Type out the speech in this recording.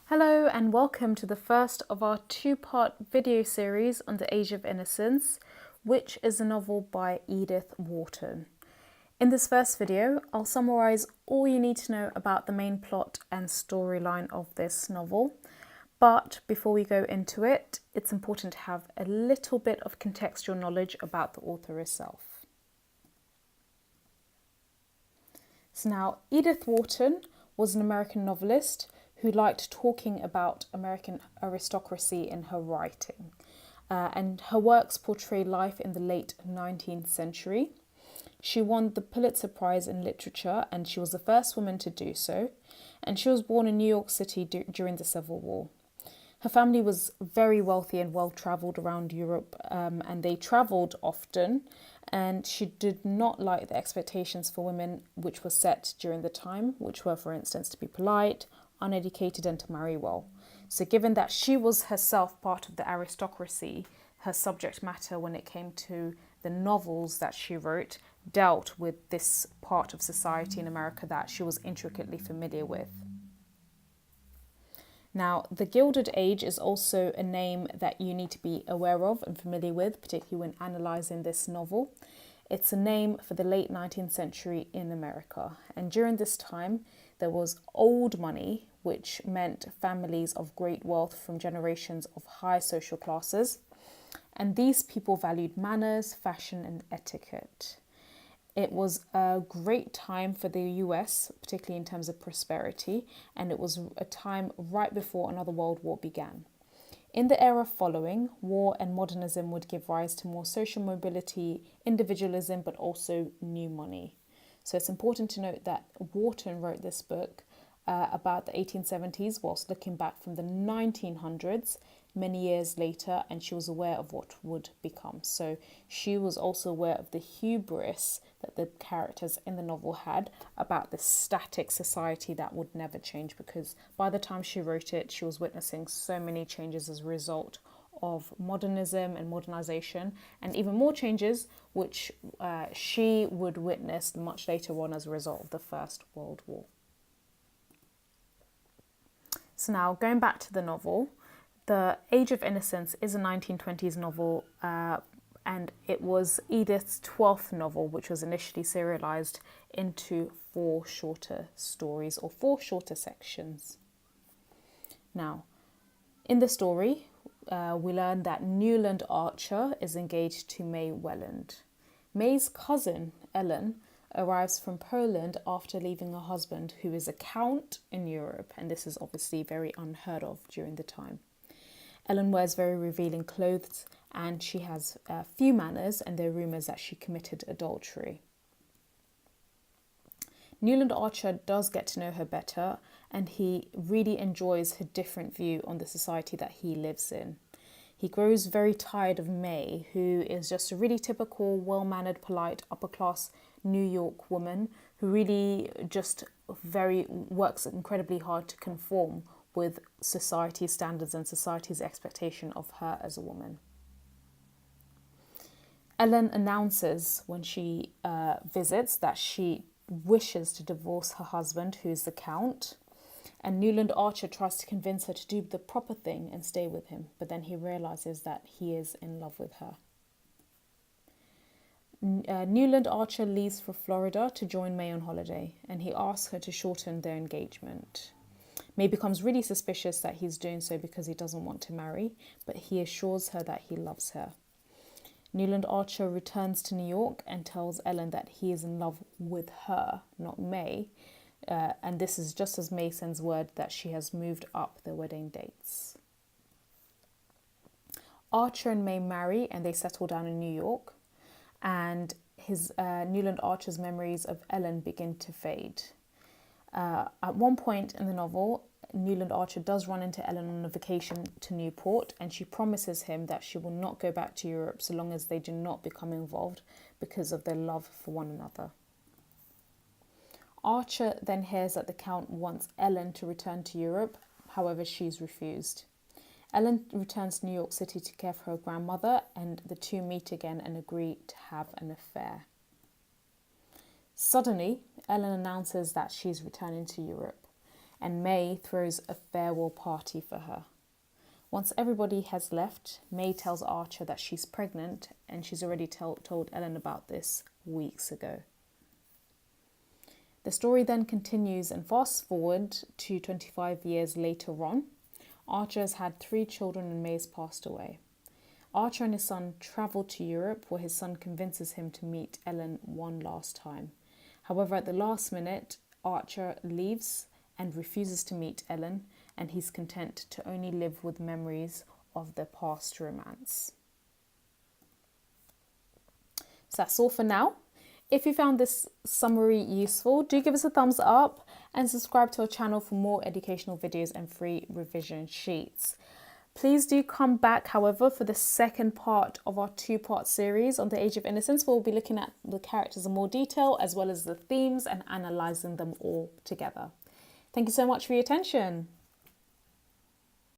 Hello and welcome to the first of our two-part video series on the Age of Innocence, which is a novel by Edith Wharton. In this first video, I'll summarise all you need to know about the main plot and storyline of this novel. But before we go into it, it's important to have a little bit of contextual knowledge about the author herself. So now, Edith Wharton was an American novelist who liked talking about American aristocracy in her writing. And her works portray life in the late 19th century. She won the Pulitzer Prize in Literature, and she was the first woman to do so. And she was born in New York City during the Civil War. Her family was very wealthy and well-travelled around Europe, and they travelled often. And she did not like the expectations for women which were set during the time, which were, for instance, to be polite, uneducated and to marry well. So given that she was herself part of the aristocracy, her subject matter when it came to the novels that she wrote dealt with this part of society in America that she was intricately familiar with. Now, the Gilded Age is also a name that you need to be aware of and familiar with, particularly when analysing this novel. It's a name for the late 19th century in America. And during this time, there was old money, which meant families of great wealth from generations of high social classes. And these people valued manners, fashion, and etiquette. It was a great time for the US, particularly in terms of prosperity, and it was a time right before another world war began. In the era following, war and modernism would give rise to more social mobility, individualism, but also new money. So it's important to note that Wharton wrote this book about the 1870s whilst looking back from the 1900s many years later, and she was aware of what would become. So she was also aware of the hubris that the characters in the novel had about this static society that would never change, because by the time she wrote it, she was witnessing so many changes as a result of modernism and modernization, and even more changes which she would witness much later on as a result of the First World War. So now, going back to the novel, The Age of Innocence is a 1920s novel, and it was Edith's 12th novel, which was initially serialized into 4 shorter stories or 4 shorter sections. Now, in the story, we learn that Newland Archer is engaged to May Welland. May's cousin, Ellen, arrives from Poland after leaving her husband, who is a count in Europe, and this is obviously very unheard of during the time. Ellen wears very revealing clothes, and she has few manners, and there are rumours that she committed adultery. Newland Archer does get to know her better, and he really enjoys her different view on the society that he lives in. He grows very tired of May, who is just a really typical, well-mannered, polite, upper-class New York woman who really just works incredibly hard to conform with society's standards and society's expectation of her as a woman. Ellen announces when she visits that she wishes to divorce her husband, who is the Count, and Newland Archer tries to convince her to do the proper thing and stay with him, but then he realises that he is in love with her. Newland Archer leaves for Florida to join May on holiday, and he asks her to shorten their engagement. May becomes really suspicious that he's doing so because he doesn't want to marry, but he assures her that he loves her. Newland Archer returns to New York and tells Ellen that he is in love with her, not May, and this is just as May sends word that she has moved up their wedding dates. Archer and May marry and they settle down in New York, and Newland Archer's memories of Ellen begin to fade. At one point in the novel, Newland Archer does run into Ellen on a vacation to Newport, and she promises him that she will not go back to Europe so long as they do not become involved because of their love for one another. Archer then hears that the Count wants Ellen to return to Europe, however she's refused. Ellen returns to New York City to care for her grandmother, and the two meet again and agree to have an affair. Suddenly, Ellen announces that she's returning to Europe, and May throws a farewell party for her. Once everybody has left, May tells Archer that she's pregnant, and she's already told Ellen about this weeks ago. The story then continues and fast forward to 25 years later on. Archer has had 3 children and May has passed away. Archer and his son travel to Europe, where his son convinces him to meet Ellen one last time. However, at the last minute, Archer leaves and refuses to meet Ellen, and he's content to only live with memories of their past romance. So that's all for now. If you found this summary useful, do give us a thumbs up and subscribe to our channel for more educational videos and free revision sheets. Please do come back, however, for the second part of our 2-part series on the Age of Innocence. We'll be looking at the characters in more detail, as well as the themes, and analysing them all together. Thank you so much for your attention.